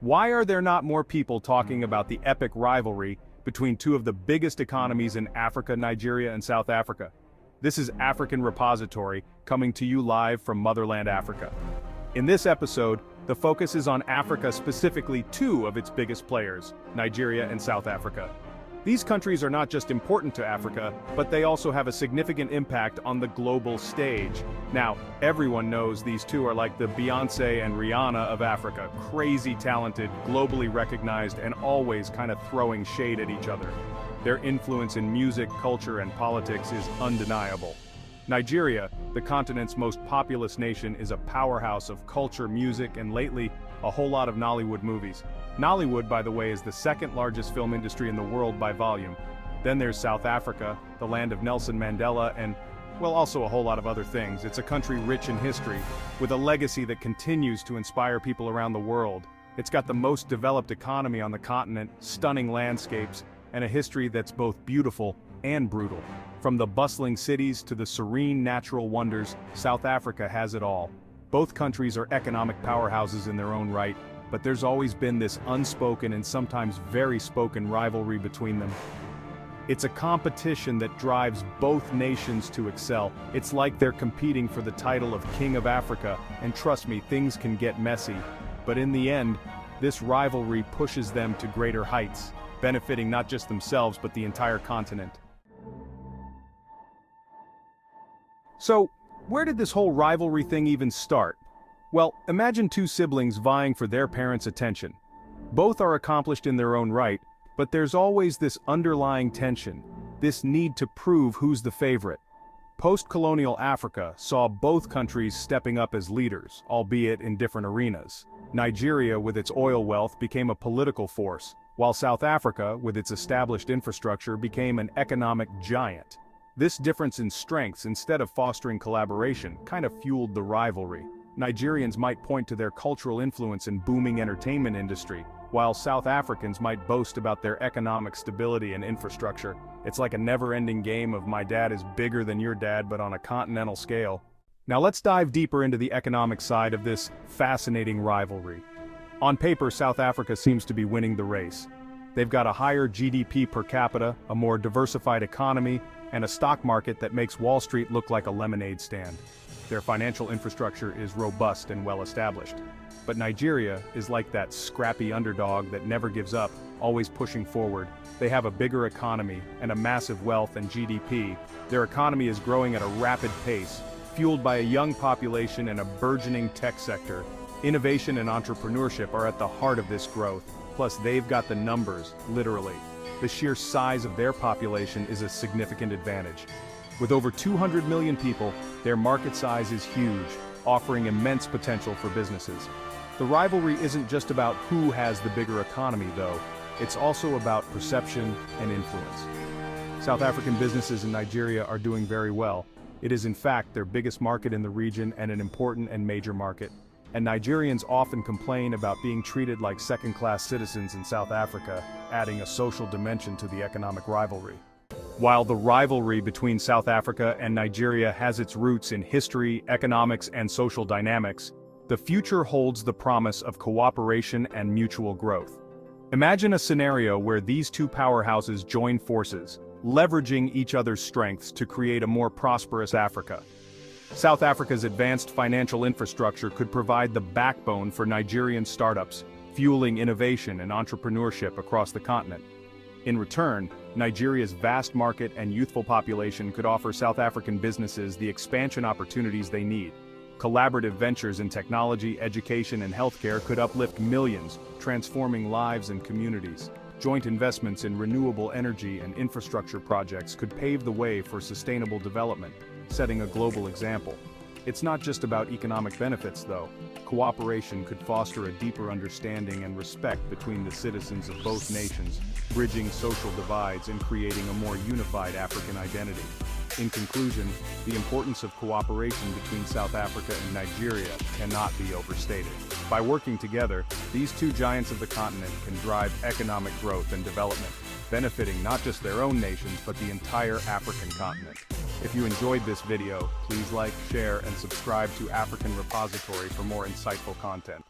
Why are there not more people talking about the epic rivalry between two of the biggest economies in Africa, Nigeria and South Africa? This is African Repository, coming to you live from Motherland Africa. In this episode, the focus is on Africa, specifically two of its biggest players, Nigeria and South Africa. These countries are not just important to Africa, but they also have a significant impact on the global stage. Now, everyone knows these two are like the Beyoncé and Rihanna of Africa, crazy talented, globally recognized, and always kind of throwing shade at each other. Their influence in music, culture, and politics is undeniable. Nigeria, the continent's most populous nation, is a powerhouse of culture, music, and lately, a whole lot of Nollywood movies. Nollywood, by the way, is the second largest film industry in the world by volume. Then there's South Africa, the land of Nelson Mandela, and, well, also a whole lot of other things. It's a country rich in history, with a legacy that continues to inspire people around the world. It's got the most developed economy on the continent, stunning landscapes, and a history that's both beautiful and brutal. From the bustling cities to the serene natural wonders, South Africa has it all. Both countries are economic powerhouses in their own right, but there's always been this unspoken and sometimes very spoken rivalry between them. It's a competition that drives both nations to excel. It's like they're competing for the title of King of Africa, and trust me, things can get messy. But in the end, this rivalry pushes them to greater heights, benefiting not just themselves but the entire continent. So, where did this whole rivalry thing even start? Well, imagine two siblings vying for their parents' attention. Both are accomplished in their own right, but there's always this underlying tension, this need to prove who's the favorite. Post-colonial Africa saw both countries stepping up as leaders, albeit in different arenas. Nigeria, with its oil wealth, became a political force, while South Africa, with its established infrastructure, became an economic giant. This difference in strengths, instead of fostering collaboration, kind of fueled the rivalry. Nigerians might point to their cultural influence and booming entertainment industry, while South Africans might boast about their economic stability and infrastructure. It's like a never-ending game of my dad is bigger than your dad, but on a continental scale. Now let's dive deeper into the economic side of this fascinating rivalry. On paper, South Africa seems to be winning the race. They've got a higher GDP per capita, a more diversified economy, and a stock market that makes Wall Street look like a lemonade stand. Their financial infrastructure is robust and well-established. But Nigeria is like that scrappy underdog that never gives up, always pushing forward. They have a bigger economy and a massive wealth and GDP. Their economy is growing at a rapid pace, fueled by a young population and a burgeoning tech sector. Innovation and entrepreneurship are at the heart of this growth. Plus, they've got the numbers, literally. The sheer size of their population is a significant advantage. With over 200 million people, their market size is huge, offering immense potential for businesses. The rivalry isn't just about who has the bigger economy, though. It's also about perception and influence. South African businesses in Nigeria are doing very well. It is in fact their biggest market in the region and an important and major market. And Nigerians often complain about being treated like second-class citizens in South Africa, adding a social dimension to the economic rivalry. While the rivalry between South Africa and Nigeria has its roots in history, economics, and social dynamics, the future holds the promise of cooperation and mutual growth. Imagine a scenario where these two powerhouses join forces, leveraging each other's strengths to create a more prosperous Africa. South Africa's advanced financial infrastructure could provide the backbone for Nigerian startups, fueling innovation and entrepreneurship across the continent. In return, Nigeria's vast market and youthful population could offer South African businesses the expansion opportunities they need. Collaborative ventures in technology, education, and healthcare could uplift millions, transforming lives and communities. Joint investments in renewable energy and infrastructure projects could pave the way for sustainable development, setting a global example. It's not just about economic benefits, though. Cooperation could foster a deeper understanding and respect between the citizens of both nations, bridging social divides and creating a more unified African identity. In conclusion, the importance of cooperation between South Africa and Nigeria cannot be overstated. By working together, these two giants of the continent can drive economic growth and development, benefiting not just their own nations but the entire African continent. If you enjoyed this video, please like, share, and subscribe to African Repository for more insightful content.